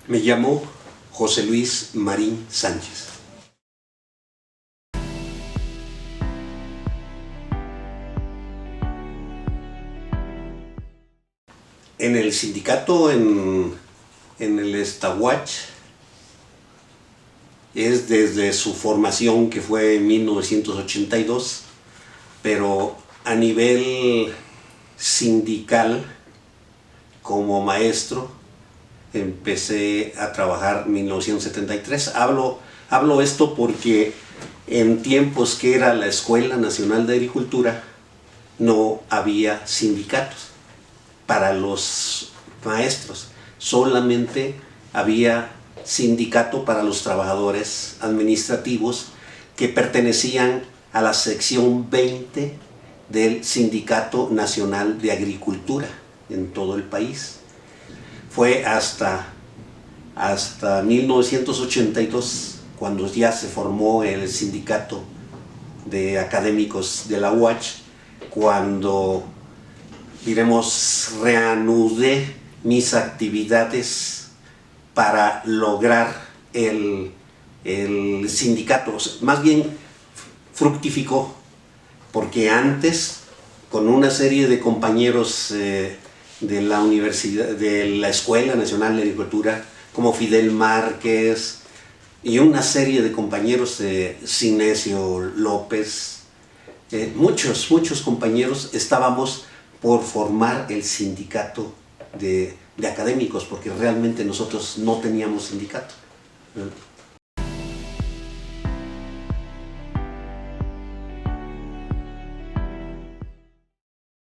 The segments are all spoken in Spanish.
Me llamo José Luis Marín Sánchez. En el sindicato, en el Estahuach, es desde su formación, que fue en 1982, pero a nivel sindical, como maestro, empecé a trabajar en 1973. Hablo esto porque en tiempos que era la Escuela Nacional de Agricultura no había sindicatos para los maestros, solamente había sindicato para los trabajadores administrativos que pertenecían a la sección 20 del Sindicato Nacional de Agricultura en todo el país. Fue hasta 1982 cuando ya se formó el sindicato de académicos de la UACH, cuando, diremos, reanudé mis actividades para lograr el sindicato. Más bien fructificó, porque antes, con una serie de compañeros de la universidad, de la Escuela Nacional de Agricultura, como Fidel Márquez y una serie de compañeros, Sinesio López, muchos compañeros estábamos por formar el sindicato de académicos, porque realmente nosotros no teníamos sindicato.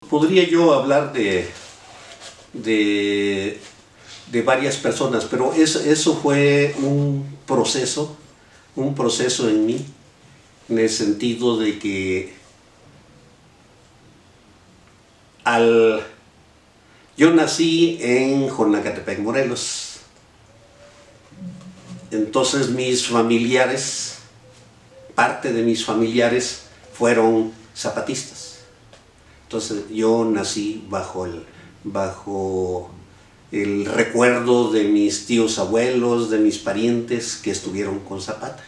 Podría yo hablar de varias personas, pero eso fue un proceso en mí, en el sentido de que yo nací en Jonacatepec, Morelos. Entonces mis familiares, parte de mis familiares fueron zapatistas. Entonces yo nací bajo el recuerdo de mis tíos abuelos, de mis parientes que estuvieron con Zapata.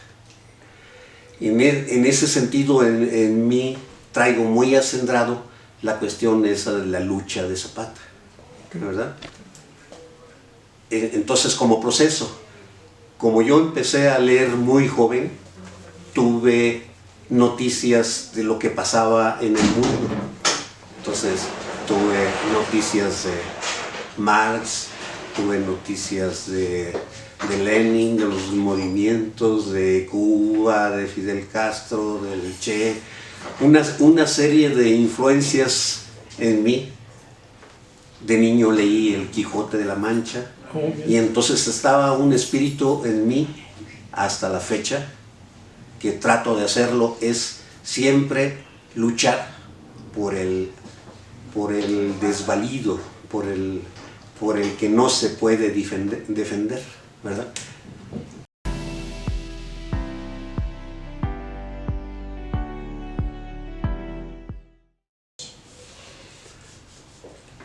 En ese sentido, en mí traigo muy acendrado la cuestión esa de la lucha de Zapata, ¿verdad? Entonces, como proceso, como yo empecé a leer muy joven, tuve noticias de lo que pasaba en el mundo. Entonces, tuve noticias de Marx, tuve noticias de Lenin, de los movimientos de Cuba, de Fidel Castro, del Che, una serie de influencias en mí. De niño leí El Quijote de la Mancha, y entonces estaba un espíritu en mí hasta la fecha, que trato de hacerlo, es siempre luchar por el desvalido, por el que no se puede defender, ¿verdad?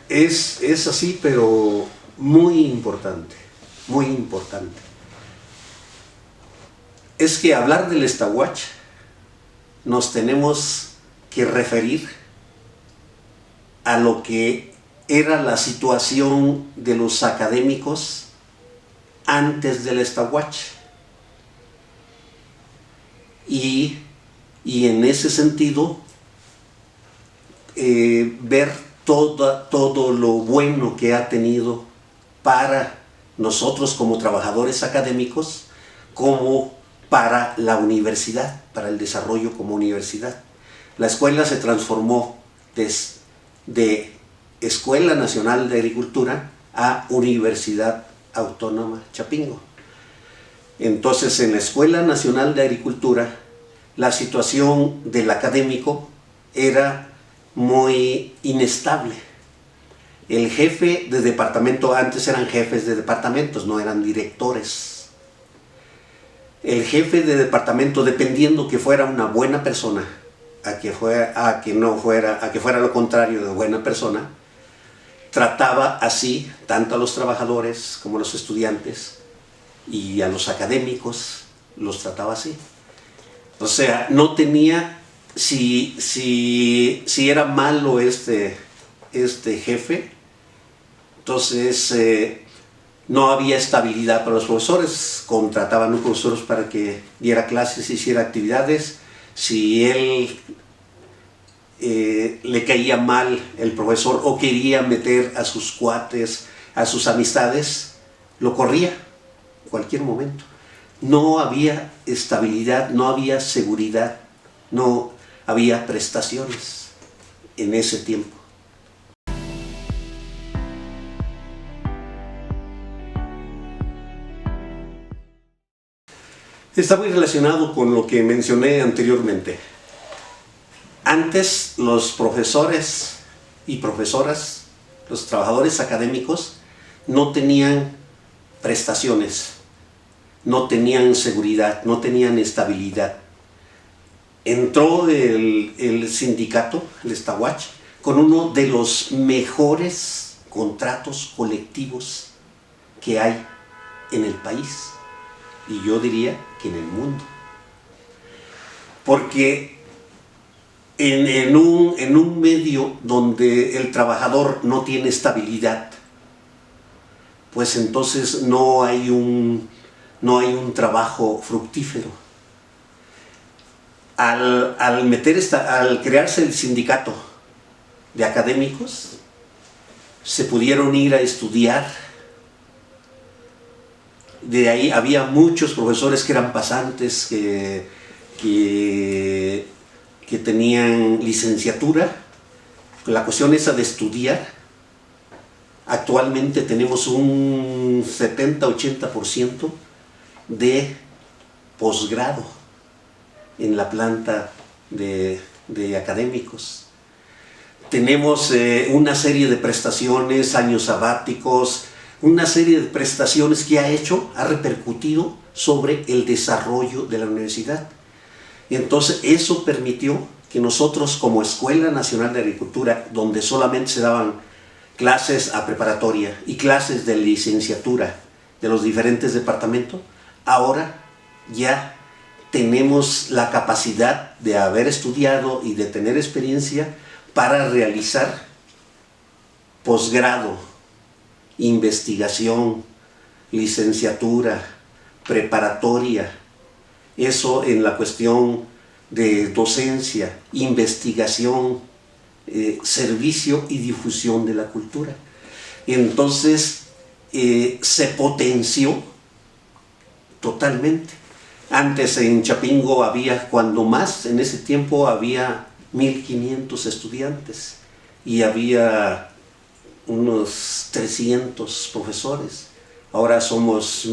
Es así, pero muy importante, muy importante. Es que hablar del Estahuach nos tenemos que referir a lo que era la situación de los académicos antes del Estahuach. Y en ese sentido, ver todo lo bueno que ha tenido para nosotros como trabajadores académicos, como para la universidad, para el desarrollo como universidad. La escuela se transformó de Escuela Nacional de Agricultura a Universidad Autónoma Chapingo. Entonces, en la Escuela Nacional de Agricultura, la situación del académico era muy inestable. El jefe de departamento, antes eran jefes de departamentos, no eran directores. El jefe de departamento, dependiendo que fuera una buena persona, a que fuera lo contrario de buena persona, trataba así tanto a los trabajadores como a los estudiantes y a los académicos los trataba así. O sea, no tenía, si era malo este jefe, entonces no había estabilidad para los profesores. Contrataban a un profesor para que diera clases, hiciera actividades. Si él le caía mal el profesor o quería meter a sus cuates, a sus amistades, lo corría en cualquier momento. No había estabilidad, no había seguridad, no había prestaciones en ese tiempo. Está muy relacionado con lo que mencioné anteriormente. Antes los profesores y profesoras, los trabajadores académicos, no tenían prestaciones, no tenían seguridad, no tenían estabilidad. Entró el sindicato, el Estahuach, con uno de los mejores contratos colectivos que hay en el país, y yo diría que en el mundo. Porque en un medio donde el trabajador no tiene estabilidad, pues entonces no hay un trabajo fructífero. Al crearse el sindicato de académicos, se pudieron ir a estudiar. De ahí había muchos profesores que eran pasantes, que tenían licenciatura. La cuestión esa de estudiar, actualmente tenemos un 70-80% de posgrado en la planta de académicos. Tenemos una serie de prestaciones, años sabáticos, una serie de prestaciones que ha repercutido sobre el desarrollo de la universidad. Y entonces eso permitió que nosotros, como Escuela Nacional de Agricultura, donde solamente se daban clases a preparatoria y clases de licenciatura de los diferentes departamentos, ahora ya tenemos la capacidad de haber estudiado y de tener experiencia para realizar posgrado, investigación, licenciatura, preparatoria. Eso en la cuestión de docencia, investigación, servicio y difusión de la cultura. Entonces se potenció totalmente. Antes en Chapingo había, cuando más, en ese tiempo había 1500 estudiantes y había unos 300 profesores. Ahora somos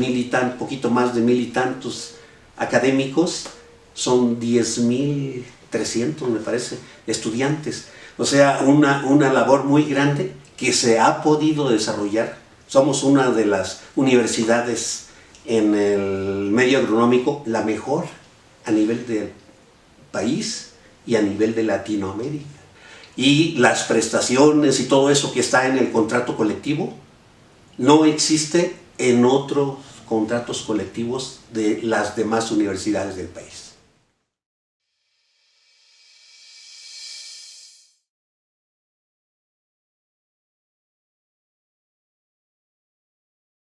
poquito más de 1000 y tantos académicos, son 10.300 me parece, estudiantes. O sea, una labor muy grande que se ha podido desarrollar. Somos una de las universidades en el medio agronómico, la mejor a nivel del país y a nivel de Latinoamérica. Y las prestaciones y todo eso que está en el contrato colectivo no existe en otros contratos colectivos de las demás universidades del país.